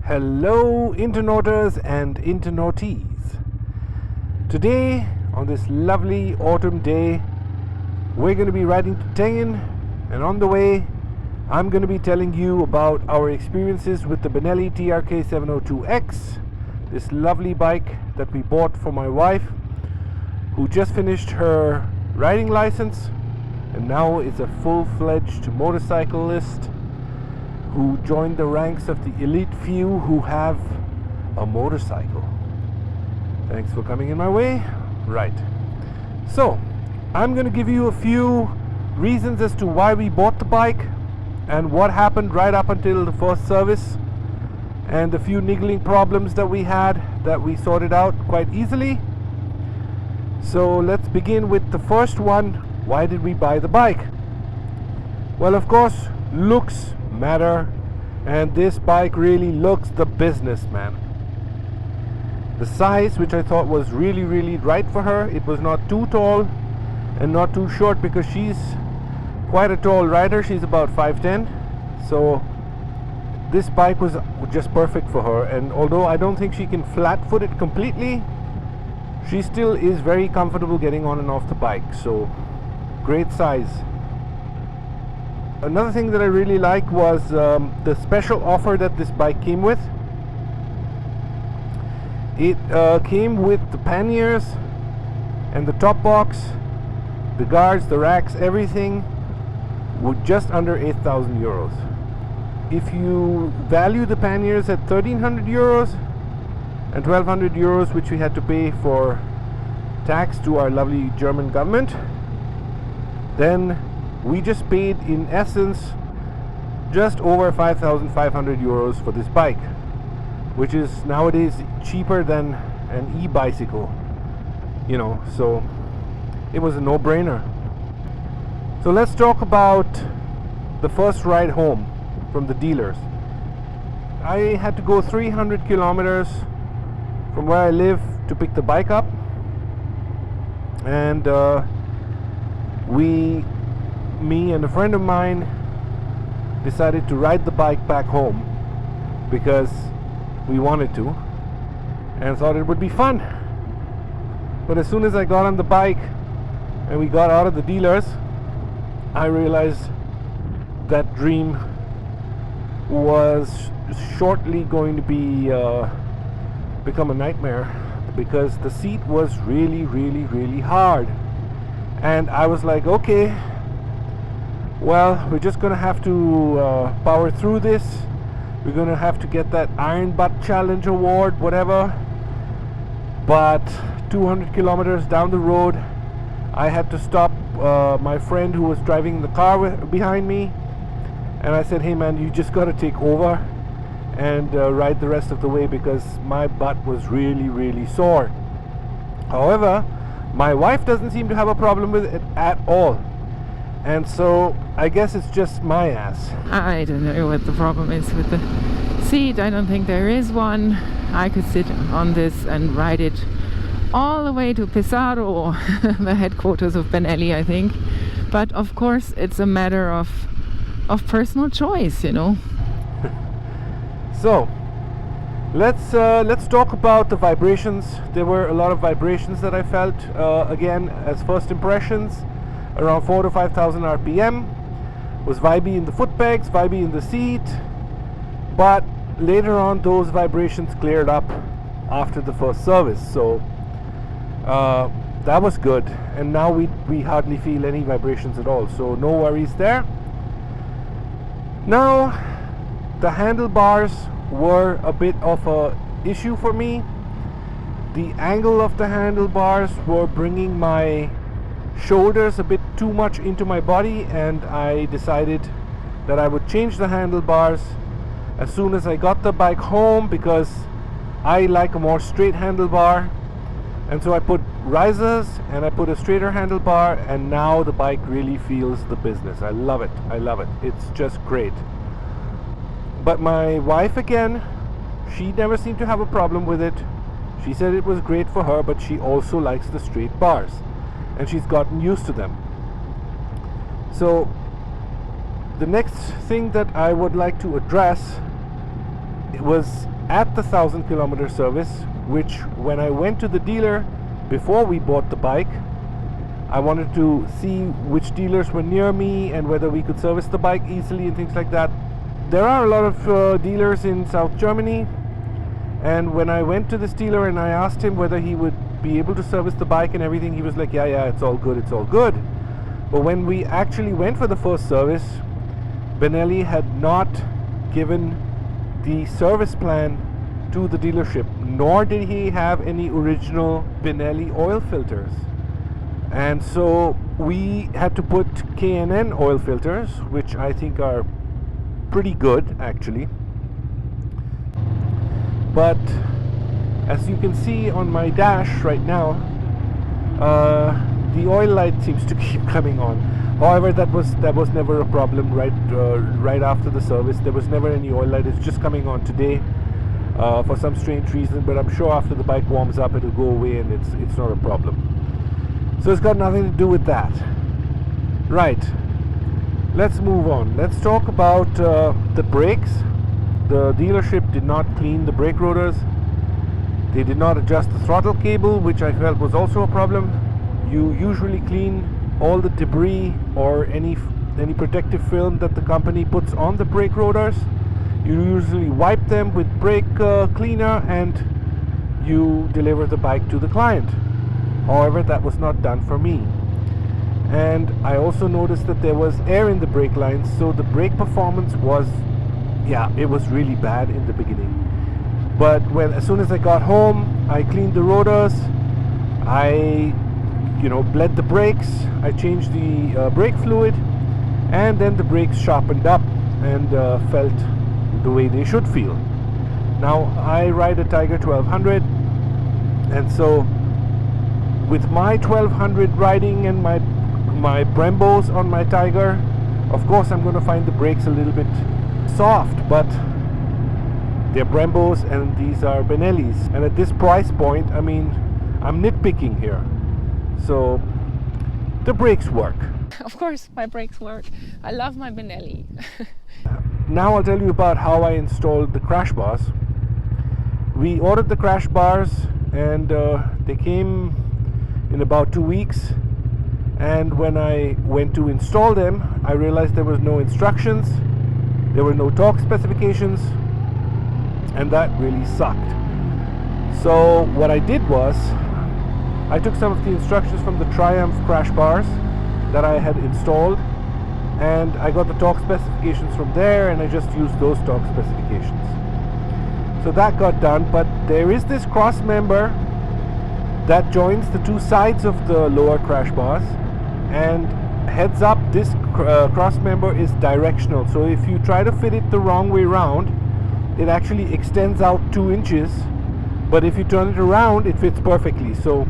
Hello internauters and internautees. Today on this lovely autumn day we're going to be riding to Tengen, and on the way I'm going to be telling you about our experiences with the Benelli TRK 702X, this lovely bike that we bought for my wife who just finished her riding license and now is a full-fledged motorcyclist who joined the ranks of the elite few who have a motorcycle. Thanks for coming in my way. Right. So, I'm going to give you a few reasons as to why we bought the bike and what happened right up until the first service, and a few niggling problems that we had that we sorted out quite easily. So let's begin with the first one. Why did we buy the bike? Well, of course, looks matter, and this bike really looks the business, man. The size, which I thought was really right for her, it was not too tall and not too short, because she's quite a tall rider. She's about 5'10", so this bike was just perfect for her. And although I don't think she can flat foot it completely, she still is very comfortable getting on and off the bike. So great size. Another thing that I really liked was the special offer that this bike came with. It came with the panniers and the top box, the guards, the racks, everything, with just under 8,000 euros. If you value the panniers at 1,300 euros and 1,200 euros, which we had to pay for tax to our lovely German government, then we just paid, in essence, just over 5,500 euros for this bike, which is nowadays cheaper than an e-bicycle, you know, so it was a no-brainer. So let's talk about the first ride home from the dealers. I had to go 300 kilometers from where I live to pick the bike up, and me and a friend of mine decided to ride the bike back home because we wanted to and thought it would be fun. But as soon as I got on the bike and we got out of the dealers, I realized that dream was shortly going to be become a nightmare, because the seat was really hard. And I was like, okay, well, we're just gonna have to power through this. We're gonna have to get that Iron Butt Challenge award, whatever. But 200 kilometers down the road, I had to stop my friend who was driving the car behind me, and I said, hey man, you just gotta take over and ride the rest of the way, because my butt was really sore. However, my wife doesn't seem to have a problem with it at all, and so I guess it's just my ass. I don't know what the problem is with the seat. I don't think there is one. I could sit on this and ride it all the way to Pesaro, the headquarters of Benelli, I think. But of course, it's a matter of personal choice, you know. So let's talk about the vibrations. There were a lot of vibrations that I felt. Again, as first impressions, around 4,000 to 5,000 RPM. Was vibey in the foot pegs, vibey in the seat, but later on those vibrations cleared up after the first service. So that was good, and now we hardly feel any vibrations at all, so no worries there. Now, the handlebars were a bit of a issue for me. The angle of the handlebars were bringing my shoulders a bit too much into my body, and I decided that I would change the handlebars as soon as I got the bike home, because I like a more straight handlebar. And so I put risers and I put a straighter handlebar, and now the bike really feels the business. I love it. It's just great. But my wife, again, she never seemed to have a problem with it. She said it was great for her, but she also likes the straight bars, and she's gotten used to them. So the next thing that I would like to address was at the 1,000-kilometer service, which when I went to the dealer before we bought the bike, I wanted to see which dealers were near me and whether we could service the bike easily and things like that. There are a lot of dealers in South Germany, and when I went to this dealer and I asked him whether he would be able to service the bike and everything, he was like, yeah, it's all good, it's all good. But when we actually went for the first service, Benelli had not given the service plan to the dealership, nor did he have any original Benelli oil filters. And so we had to put K&N oil filters, which I think are pretty good actually. But as you can see on my dash right now, the oil light seems to keep coming on. However, that was never a problem. Right after the service, there was never any oil light. It's just coming on today for some strange reason. But I'm sure after the bike warms up, it'll go away, and it's not a problem. So it's got nothing to do with that. Right. Let's move on. Let's talk about the brakes. The dealership did not clean the brake rotors. They did not adjust the throttle cable, which I felt was also a problem. You usually clean all the debris or any protective film that the company puts on the brake rotors. You usually wipe them with brake cleaner and you deliver the bike to the client. However, that was not done for me. And I also noticed that there was air in the brake lines, so the brake performance was, it was really bad in the beginning. But as soon as I got home, I cleaned the rotors, I bled the brakes, I changed the brake fluid, and then the brakes sharpened up and felt the way they should feel. Now I ride a Tiger 1200, and so with my 1200 riding and my Brembos on my Tiger, of course I'm going to find the brakes a little bit soft, but they're Brembos and these are Benellis, and at this price point, I mean, I'm nitpicking here. So the brakes work. Of course my brakes work. I love my Benelli. Now I'll tell you about how I installed the crash bars. We ordered the crash bars and they came in about 2 weeks, and when I went to install them, I realized there was no instructions, there were no torque specifications, and that really sucked. So what I did was I took some of the instructions from the Triumph crash bars that I had installed, and I got the torque specifications from there, and I just used those torque specifications. So that got done, but there is this Crossmember that joins the two sides of the lower crash bars, and heads up, this Crossmember is directional, so if you try to fit it the wrong way round, it actually extends out 2 inches, but if you turn it around, it fits perfectly. So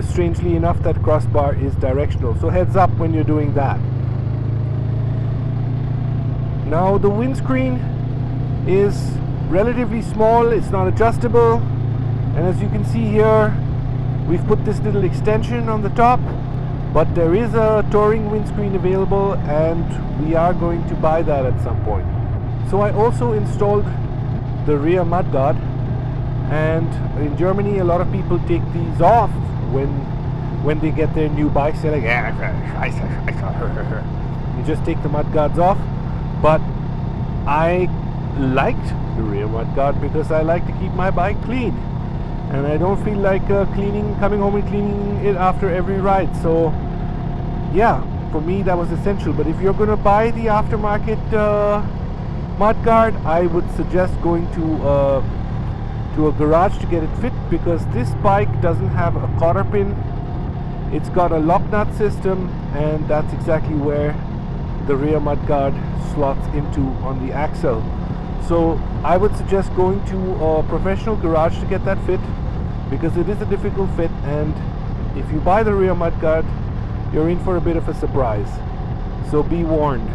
strangely enough, that crossbar is directional, so heads up when you're doing that. Now the windscreen is relatively small, it's not adjustable, and as you can see here, we've put this little extension on the top, but there is a touring windscreen available, and we are going to buy that at some point. So I also installed the rear mudguard, and in Germany a lot of people take these off when they get their new bikes. They're like, you just take the mudguards off. But I liked the rear mudguard because I like to keep my bike clean, and I don't feel like coming home and cleaning it after every ride. So yeah, for me that was essential. But if you're gonna buy the aftermarket mudguard, I would suggest going to a garage to get it fit, because this bike doesn't have a cotter pin. It's got a lock nut system, and that's exactly where the rear mudguard slots into on the axle. So I would suggest going to a professional garage to get that fit, because it is a difficult fit, and if you buy the rear mudguard, you're in for a bit of a surprise. So be warned.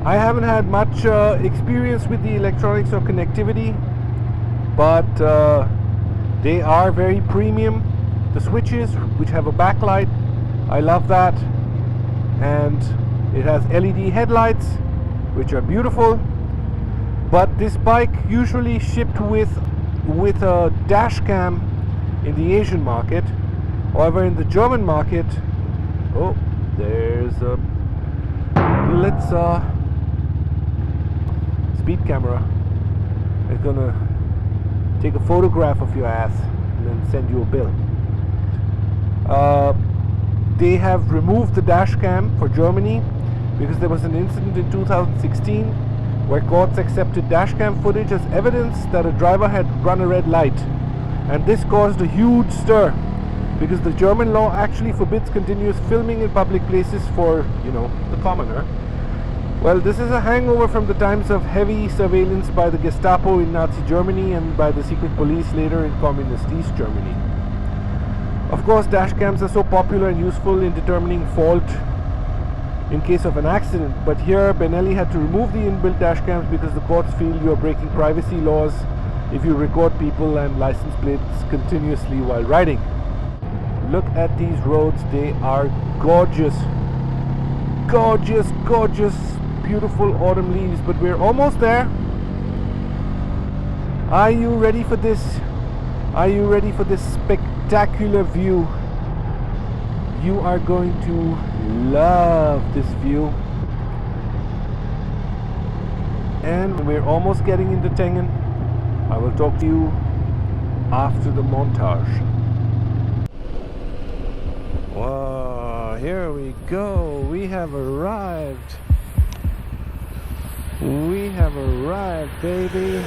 I haven't had much experience with the electronics or connectivity, but they are very premium. The switches, which have a backlight, I love that, and it has LED headlights, which are beautiful. But this bike usually shipped with a dash cam in the Asian market. However, in the German market, oh, there's a Blitzer speed camera. It's gonna take a photograph of your ass and then send you a bill. They have removed the dash cam for Germany because there was an incident in 2016 where courts accepted dash cam footage as evidence that a driver had run a red light, and this caused a huge stir because the German law actually forbids continuous filming in public places for, you know, the commoner. Well, this is a hangover from the times of heavy surveillance by the Gestapo in Nazi Germany and by the secret police later in Communist East Germany. Of course, dash cams are so popular and useful in determining fault in case of an accident, but here Benelli had to remove the inbuilt dash cams because the courts feel you are breaking privacy laws if you record people and license plates continuously while riding. Look at these roads, they are gorgeous. Gorgeous, gorgeous, beautiful autumn leaves, but we're almost there. Are you ready for this? Are you ready for this spectacular view? You are going to love this view. And we're almost getting into Tengen. I will talk to you after the montage. Wow, here we go. We have arrived. We have arrived, baby.